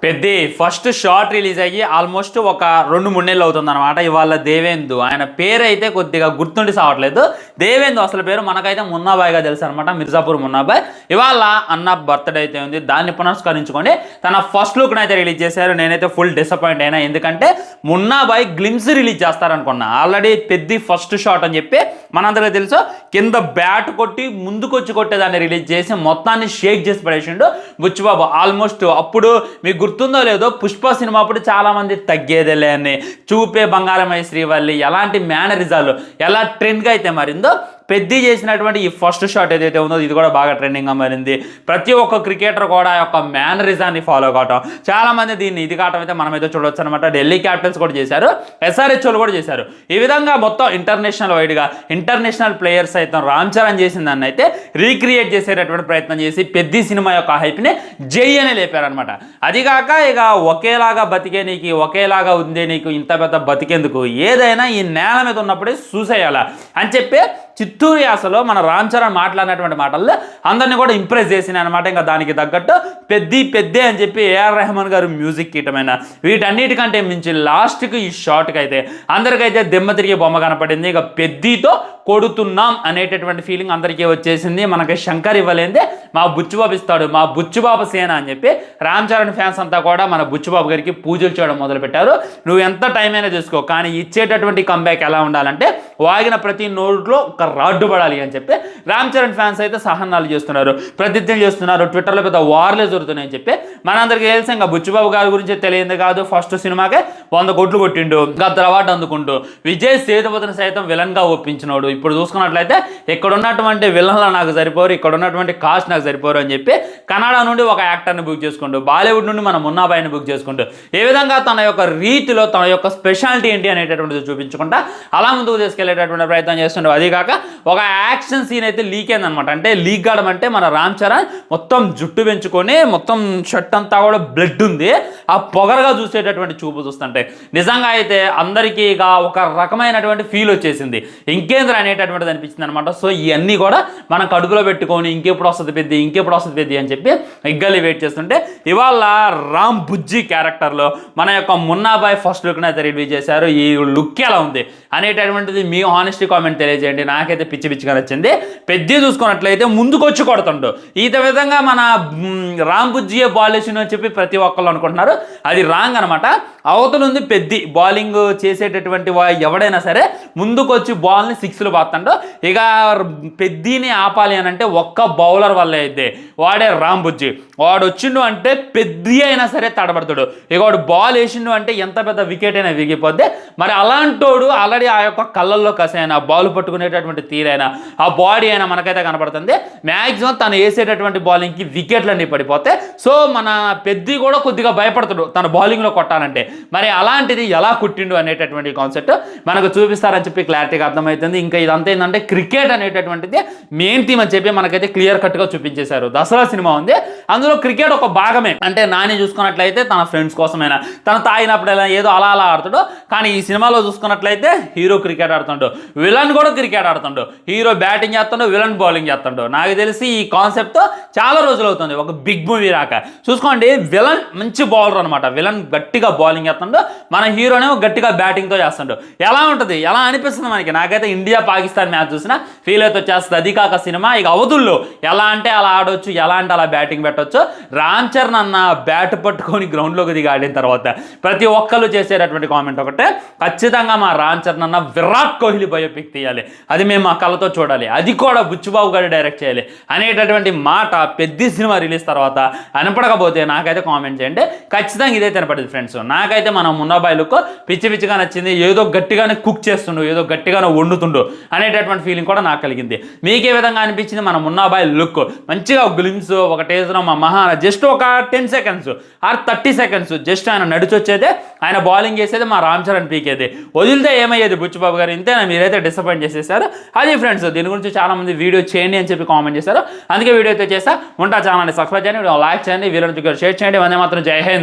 Peddi first short release అయ్యి almost ఒక 2-3 నెలలు అవుతుంది అనమాట. ఇవాళ దేవేందు ఆయన పేరు అయితే కొద్దిగా గుర్తుండి సావట్లేదు. దేవేందు అసలు పేరు మనకైతే మున్నాబాయ్గా తెలుసు అనమాట, మిర్జాపూర్ మున్నాబాయ్. ఇవాళ అన్న బర్త్డే అయితే ఉంది, దాన్ని పునస్కరించుకొని తన ఫస్ట్ లుక్ని అయితే రిలీజ్ చేశారు. నేనైతే ఫుల్ డిసప్పాయింట్ అయినా, ఎందుకంటే మున్నాబాయ్ గ్లిమ్స్ రిలీజ్ చేస్తారనుకున్నా. ఆల్రెడీ పెద్ది ఫస్ట్ షాట్ అని చెప్పి మనందరికీ తెలుసు, కింద బ్యాట్ కొట్టి ముందుకొచ్చి కొట్టేదాన్ని రిలీజ్ చేసి మొత్తాన్ని షేక్ చేసి పడేసిండు బుచ్చిబాబు. ఆల్మోస్ట్ అప్పుడు మీకు గుర్తుందో లేదో, పుష్ప సినిమా అప్పుడు చాలా మంది తగ్గేదేలే అని, చూపే బంగారమై శ్రీవల్లి, ఎలాంటి మేనరిజాలు ఎలా ట్రెండ్గా అయితే మారిందో, పెద్ది చేసినటువంటి ఈ ఫస్ట్ షాట్ ఏదైతే ఉందో ఇది కూడా బాగా ట్రెండింగ్గా మారింది. ప్రతి ఒక్క క్రికెటర్ కూడా ఆ యొక్క మేనరిజాన్ని ఫాలో కావటం, చాలామంది దీన్ని ఇది కావటం అయితే మనమైతే చూడవచ్చు అనమాట. ఢిల్లీ క్యాపిటల్స్ కూడా చేశారు, ఎస్ఆర్హెచ్ఓలు కూడా చేశారు. ఈ విధంగా మొత్తం ఇంటర్నేషనల్ వైడ్గా ఇంటర్నేషనల్ ప్లేయర్స్ అయితే రామ్ చరణ్ చేసిన దాన్ని అయితే రీక్రియేట్ చేసేటటువంటి ప్రయత్నం చేసి పెద్ది సినిమా యొక్క హైప్ని జై అని లేపారనమాట. అదిగాక ఇక ఒకేలాగా బతికే నీకు, ఒకేలాగా ఉందే నీకు, ఇంత పెద్ద బతికేందుకు, ఏదైనా ఈ నేల మీద ఉన్నప్పుడే చూసేయాలా అని చెప్పి చిత్తూరు యాసలో మన రామ్ చరణ్ మాట్లాడినటువంటి మాటల్లో అందరినీ కూడా ఇంప్రెస్ చేసినాయి అనమాట. ఇంకా దానికి తగ్గట్టు పెద్దే అని చెప్పి ఏఆర్ రెహమాన్ గారు మ్యూజిక్ ఇయటమైనా, వీటన్నిటికంటే మించి లాస్ట్కి ఈ షాట్కి అయితే అందరికైతే దెమ్మ తిరిగే బొమ్మ కనపడింది. ఇక పెద్దితో కొడుతున్నాం అనేటటువంటి ఫీలింగ్ అందరికీ వచ్చేసింది. మనకి శంకర్ ఇవ్వలేందే మా బుచ్చిబాబు ఇస్తాడు, మా బుచ్చిబాబు సేన అని చెప్పి రామ్ చరణ్ ఫ్యాన్స్ అంతా కూడా మన బుచ్చిబాబు గారికి పూజలు చేయడం మొదలుపెట్టారు. నువ్వు ఎంత టైం అయినా తీసుకో, కానీ ఇచ్చేటటువంటి కంబ్యాక్ ఎలా ఉండాలంటే వాగిన ప్రతి నోట్లో ఒక రాడ్డు పడాలి అని చెప్పి రామ్ చరణ్ ఫ్యాన్స్ అయితే సహనాలు చేస్తున్నారు, ప్రతిజ్ఞలు చేస్తున్నారు. ట్విట్టర్లో పెద్ద వార్లే జరుగుతున్నాయని చెప్పి మనందరికీ తెలిసి, ఇంకా బుచ్చిబాబు గారి గురించి తెలియదు కాదు, ఫస్ట్ సినిమాకే 100 కోట్లు కొట్టిండు, గత అవార్డు అందుకుంటూ. విజయ్ సేతుపతిని సైతం విలన్గా ఒప్పించినోడు. ఇప్పుడు చూసుకున్నట్లయితే ఇక్కడ ఉన్నటువంటి విలన్లు నాకు సరిపోరు, ఇక్కడ ఉన్నటువంటి కాస్ట్ నాకు సరిపోరు అని చెప్పి కన్నడ నుండి ఒక యాక్టర్ని బుక్ చేసుకుంటూ, బాలీవుడ్ నుండి మన మున్నాబాయిని బుక్ చేసుకుంటూ, ఏ విధంగా తన యొక్క రీతిలో తన యొక్క స్పెషాలిటీ ఏంటి అనేటటువంటిది చూపించుకుంటా అలా ముందుకు తీసుకెళ్లేటటువంటి ప్రయత్నం చేస్తుండే. అదిగాక ఒక యాక్షన్ సీన్ అయితే లీక్ అయిందనమాట. అంటే లీక్ కావడం అంటే మన రామ్ చరణ్ మొత్తం జుట్టు పెంచుకొని మొత్తం షర్ట్ అంతా కూడా బ్లడ్ ఉంది, ఆ పొగరగా చూసేటటువంటి చూపు చూస్తుంటే నిజంగా అయితే అందరికీ ఇక ఒక రకమైనటువంటి ఫీల్ వచ్చేసింది, ఇంకేంద్ర అనేటటువంటిది అనిపించింది అనమాట. సో ఇవన్నీ కూడా మనం కడుపులో పెట్టుకొని ఇంకెప్పుడు వస్తుంది పెద్ది అని చెప్పి ఎగ్గలి వెయిట్ చేస్తుంటే, ఇవాళ రామ్ బుజ్జి క్యారెక్టర్లో మన యొక్క మున్నాబాయ్ ఫస్ట్ లుక్ని అయితే రిలీజ్ చేశారు. ఈ లుక్ ఎలా ఉంది అనేటటువంటిది మీ హానెస్టీ కామెంట్ తెలియజేయండి. నాకైతే పిచ్చిగా నచ్చింది. పెద్ద చూసుకున్నట్లయితే ముందుకొచ్చి కొడుతుండు, ఈ విధంగా మన రామ్ బుజ్జియే బాల్ వేసిన అని చెప్పి ప్రతి ఒక్కళ్ళు అనుకుంటున్నారు. అది రాంగ్ అనమాట. అవతల ఉంది పెద్ది బౌలింగ్ చేసేటటువంటి ఎవడైనా సరే ముందుకొచ్చి బాల్ని 6లు బాత్తండు. ఇక పెద్దిని ఆపాలి అని అంటే ఒక్క బౌలర్ వల్ల అయితే వాడే రామ్ బుజ్జి. వాడు వచ్చిండు అంటే పెద్ది అయినా సరే తడబడతాడు. ఇక వాడు బాల్ వేసిండు అంటే ఎంత పెద్ద వికెట్ అయినా విగిపోద్ది. మరి అలాంటోడు ఆల్రెడీ ఆ యొక్క కళ్ళల్లో కసైనా, బాల్ పట్టుకునేటటువంటి తీరైనా, ఆ బాడీ అయినా మనకైతే కనపడుతుంది. మ్యాక్సిమం తను వేసేటటువంటి బౌలింగ్కి వికెట్లన్నీ పడిపోతే, సో మన పెద్ది కూడా కొద్దిగా భయపడతాడు తన బౌలింగ్లో కొట్టాలంటే. మరి అలాంటిది ఎలా కుట్టిండు అనేటటువంటి కాన్సెప్ట్ మనకు చూపిస్తారని చెప్పి క్లారిటీగా అర్థమవుతుంది. ఇంకా ఇదంతా ఏంటంటే క్రికెట్ అనేటటువంటిది మెయిన్ థీమ్ అని చెప్పి మనకైతే క్లియర్ కట్గా చూపించేశారు. దసరా సినిమా ఉంది, అందులో క్రికెట్ ఒక భాగమే. అంటే నాని చూసుకున్నట్లయితే తన ఫ్రెండ్స్ కోసమైనా, తను తాగినప్పుడు ఏదో అలా ఆడుతాడు. కానీ ఈ సినిమాలో చూసుకున్నట్లయితే హీరో క్రికెట్ ఆడుతుండు, విలన్ కూడా క్రికెట్ ఆడుతుండు. హీరో బ్యాటింగ్ చేస్తుండో, విలన్ బౌలింగ్ చేస్తుండో. నాకు తెలిసి ఈ కాన్సెప్ట్తో చాలా రోజులు అవుతుంది ఒక బిగ్ మూవీ రాక. చూసుకోండి, విలన్ మంచి బౌలర్ అనమాట, విలన్ గట్టిగా బౌలింగ్ చేస్తుండో, మన హీరోనేమో గట్టిగా బ్యాటింగ్తో చేస్తుండో. ఎలా ఉంటుంది, ఎలా అనిపిస్తుంది మనకి. నాకైతే ఇండియా పాకిస్తాన్ మ్యాచ్ చూసినా ఫీల్ అయితే వచ్చేస్తుంది. అది కాక సినిమా ఇక అవధుల్లో ఎలా అంటే అలా ఆడవచ్చు, ఎలా అంటే అలా బ్యాటింగ్ పెట్టవచ్చు. రామ్ చరణ్ అన్న బ్యాట్ పట్టుకొని గ్రౌండ్లోకి దిగి ఆడిన తర్వాత ప్రతి ఒక్కళ్ళు చేసేటటువంటి కామెంట్ ఒకటే, ఖచ్చితంగా మా రామ్ చరణ్ అన్న విరాట్ కోహ్లీ బయోపిక్ తీయాలి, అది మేము మా కళ్ళతో చూడాలి, అది కూడా బుచ్చిబాబు గారు డైరెక్ట్ చేయాలి అనేటటువంటి మాట పెద్ద సినిమా రిలీజ్ తర్వాత అనపడకపోతే నాకైతే కామెంట్ చేయండి. ఖచ్చితంగా ఇదైతే కనపడింది ఫ్రెండ్స్. నాకైతే మన మున్నాబాయ్ లుక్ పిచ్చిగా నచ్చింది. ఏదో గట్టిగానే కుక్ చేస్తుండు, ఏదో గట్టిగానే వండుతుండు అనేటటువంటి ఫీలింగ్ కూడా నాకు కలిగింది. మీకు ఏ విధంగా అనిపించింది మన మున్నాబాయ్ లుక్? మంచిగా గ్లిమ్స్, ఒక టేజర్, మా మహా జస్ట్ ఒక 10 సెకండ్స్ ఆర్ 30 సెకండ్స్ జస్ట్ ఆయన నడిచొచ్చేదే, ఆయన బౌలింగ్ చేసేది, మా రామ్ చరణ్ పీకేది. వదిలితే ఏమయ్యేది బుచ్చిబాబు గారు? ఇంతేనా, మీరైతే డిసప్పాయింట్ చేసేసారు. అది ఫ్రెండ్స్, దీని గురించి చాలా మంది వీడియో చేయండి అని చెప్పి కామెంట్ చేశారు. అందుకే వీడియో అయితే చేస్తా ఉంటా. ఛానల్ని సబ్స్క్రైబ్ చేయండి, వీడియో లైక్ చేయండి, వీడియో షేర్ చేయండి. వందే మాత్రం జై హింద్.